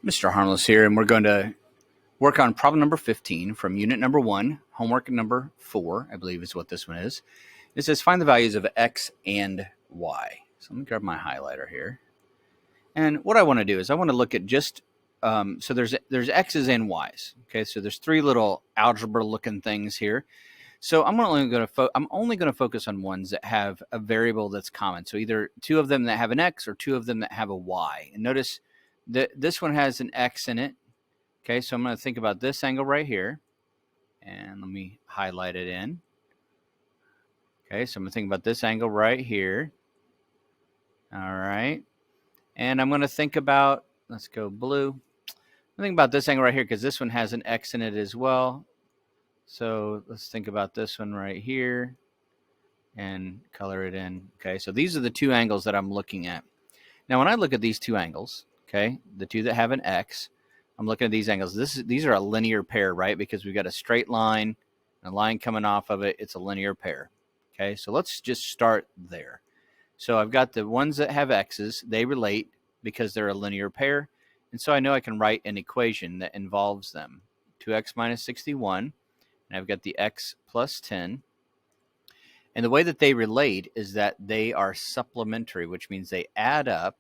Mr. Harmless here, and we're going to work on problem number 15 from unit number 1, homework number 4, I believe is what this one is. It says find the values of x and y. So let me grab my highlighter here. And what I want to do is I want to look at just, so there's x's and y's. Okay, so there's three little algebra looking things here. So I'm only going to focus on ones that have a variable that's common. So either two of them that have an x or two of them that have a y. And notice that this one has an x in it. Okay, so I'm going to think about this angle right here. And let me highlight it in. Okay, so I'm going to think about this angle right here. All right. And I'm going to think about, let's go blue. I'm thinking about this angle right here because this one has an x in it as well. So let's think about this one right here and color it in. Okay, so these are the two angles that I'm looking at. Now, when I look at these two angles, okay, the two that have an x, I'm looking at these angles. These are a linear pair, right? Because we've got a straight line, a line coming off of it. It's a linear pair. Okay, so let's just start there. So I've got the ones that have x's. They relate because they're a linear pair. And so I know I can write an equation that involves them. 2x minus 61. And I've got the x plus 10. And the way that they relate is that they are supplementary, which means they add up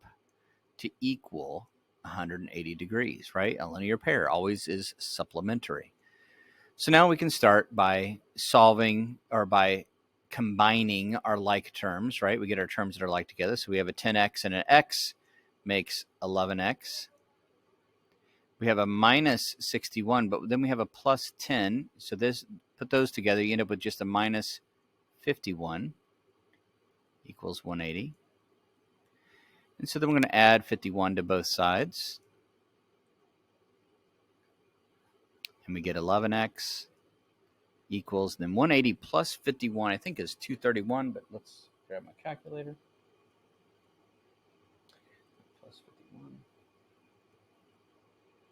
to equal 180 degrees, right? A linear pair always is supplementary. So now we can start by solving or by combining our like terms, right? We get our terms that are like together. So we have a 10x and an x makes 11x. We have a minus 61, but then we have a plus 10. So this, put those together, you end up with just a minus 51 equals 180. And so then we're going to add 51 to both sides. And we get 11x equals, then 180 plus 51, I think is 231, but let's grab my calculator. Plus 51.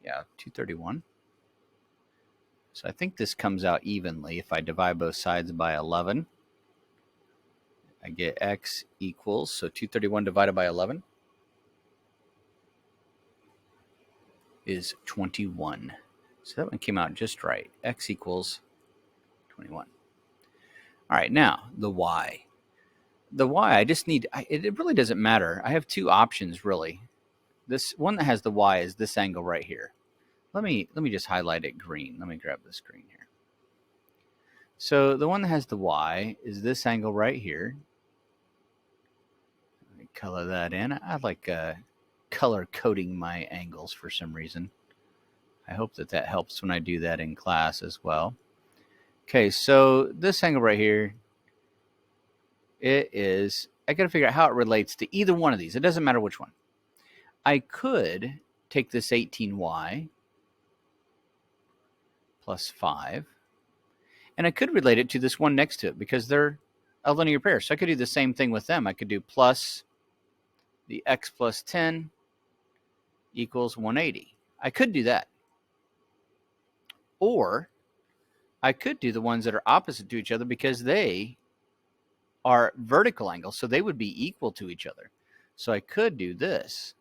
Yeah, 231. So I think this comes out evenly. If I divide both sides by 11, I get x equals, so 231 divided by 11 is 21. So that one came out just right. X equals 21. All right, now the y. The y, I just need, it really doesn't matter. I have two options, really. This one that has the y is this angle right here. Let me just highlight it green. Let me grab this green here. So the one that has the y is this angle right here. Let me color that in. I like color coding my angles for some reason. I hope that helps when I do that in class as well. Okay, so this angle right here, it is, I got to figure out how it relates to either one of these. It doesn't matter which one. I could take this 18y plus 5, and I could relate it to this one next to it because they're a linear pair. So I could do the same thing with them. I could do plus the x plus 10 equals 180. I could do that. Or I could do the ones that are opposite to each other because they are vertical angles, so they would be equal to each other. So I could do this.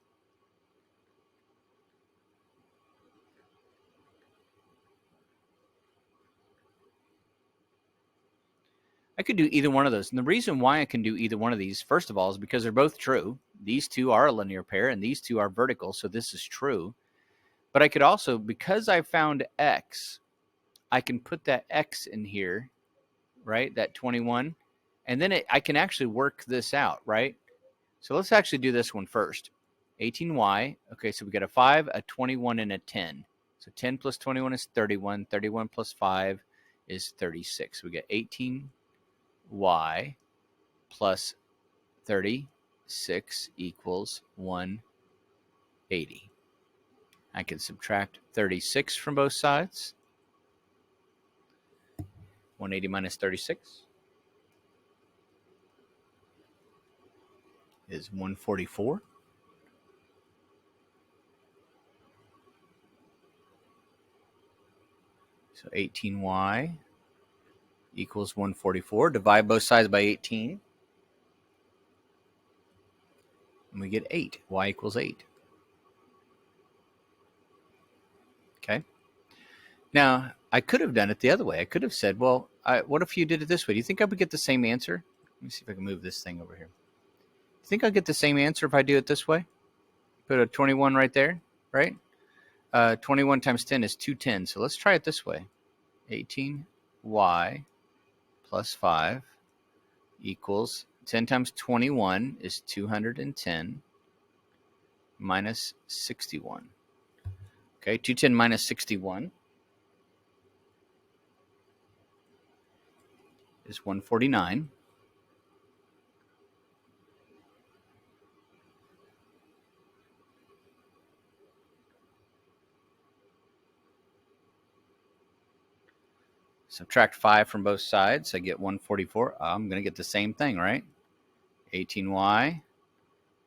I could do either one of those. And the reason why I can do either one of these, first of all, is because they're both true. These two are a linear pair, and these two are vertical, so this is true. But I could also, because I found x, I can put that x in here, right, that 21, and then I can actually work this out, right? So let's actually do this one first. 18y, okay, so we got a 5, a 21, and a 10. So 10 plus 21 is 31. 31 plus 5 is 36. We get 18y plus 36 equals 180. I can subtract 36 from both sides. 180 minus 36 is 144. So 18y equals 144. Divide both sides by 18. And we get 8. Y equals 8. Okay. Now, I could have done it the other way. I could have said, well, what if you did it this way? Do you think I would get the same answer? Let me see if I can move this thing over here. Do you think I'll get the same answer if I do it this way? Put a 21 right there, right? 21 times 10 is 210. So let's try it this way. 18y plus 5 equals 10 times 21 is 210 minus 61. Okay, 210 minus 61 is 149. Subtract 5 from both sides. I get 144. I'm going to get the same thing, right? 18y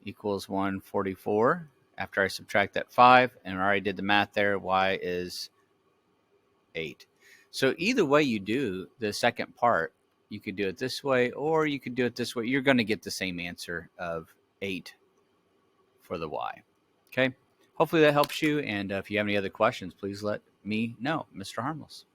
equals 144. After I subtract that 5, and I already did the math there, y is 8. So either way you do the second part, you could do it this way, or you could do it this way. You're going to get the same answer of 8 for the y. Okay? Hopefully that helps you, and if you have any other questions, please let me know. Mr. Harmless.